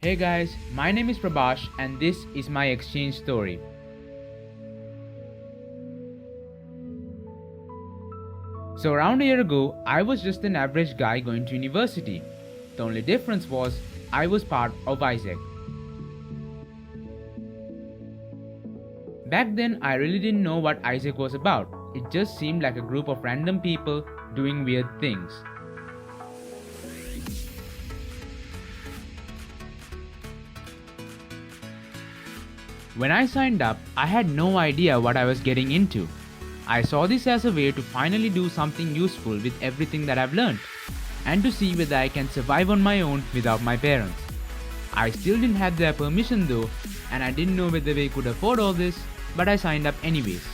Hey guys, my name is Prabhash and this is my exchange story. So around a year ago, I was just an average guy going to university. The only difference was I was part of AIESEC. Back then, I really didn't know what AIESEC was about. It just seemed like a group of random people doing weird things. When I signed up, I had no idea what I was getting into. I saw this as a way to finally do something useful with everything that I've learned, and to see whether I can survive on my own without my parents. I still didn't have their permission though, and I didn't know whether they could afford all this, but I signed up anyways.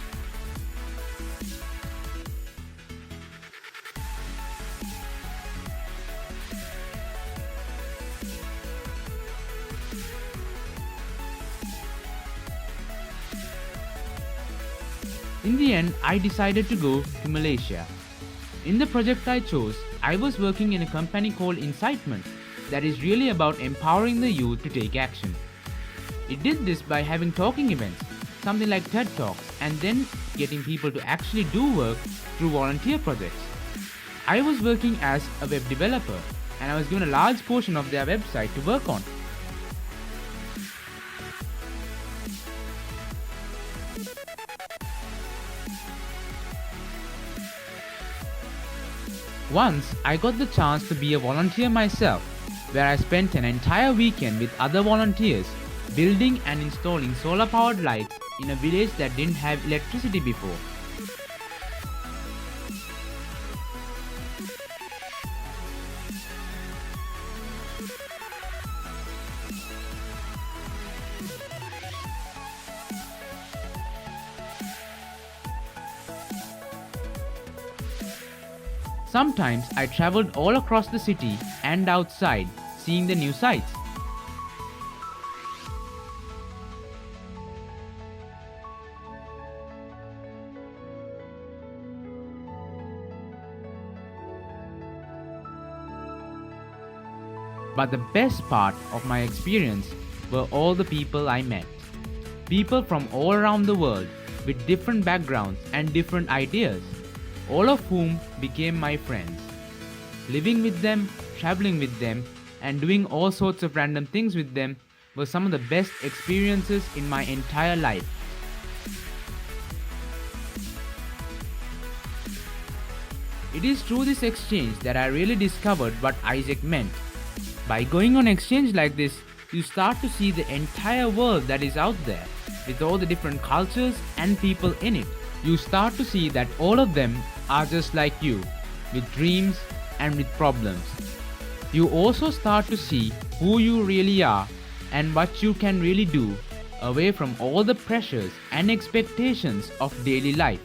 In the end, I decided to go to Malaysia. In the project I chose, I was working in a company called Incitement that is really about empowering the youth to take action. It did this by having talking events, something like TED Talks, and then getting people to actually do work through volunteer projects. I was working as a web developer and I was given a large portion of their website to work on. Once, I got the chance to be a volunteer myself, where I spent an entire weekend with other volunteers building and installing solar-powered lights in a village that didn't have electricity before. Sometimes I traveled all across the city and outside, seeing the new sights. But the best part of my experience were all the people I met. People from all around the world with different backgrounds and different ideas, all of whom became my friends. Living with them, traveling with them, and doing all sorts of random things with them were some of the best experiences in my entire life. It is through this exchange that I really discovered what AIESEC meant. By going on exchange like this, you start to see the entire world that is out there, with all the different cultures and people in it. You start to see that all of them are just like you, with dreams and with problems. You also start to see who you really are and what you can really do, away from all the pressures and expectations of daily life.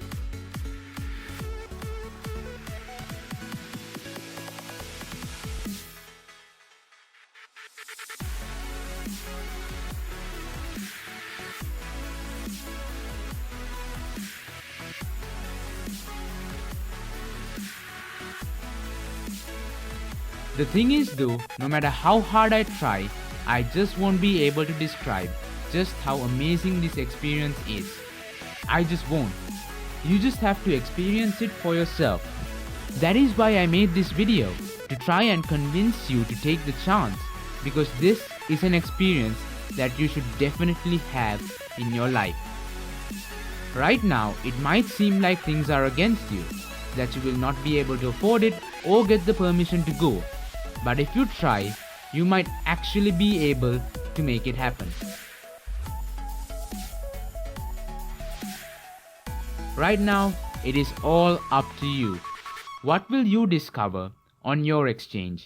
The thing is though, no matter how hard I try, I just won't be able to describe just how amazing this experience is. I just won't. You just have to experience it for yourself. That is why I made this video, to try and convince you to take the chance, because this is an experience that you should definitely have in your life. Right now, it might seem like things are against you, that you will not be able to afford it or get the permission to go. But if you try, you might actually be able to make it happen. Right now, it is all up to you. What will you discover on your exchange?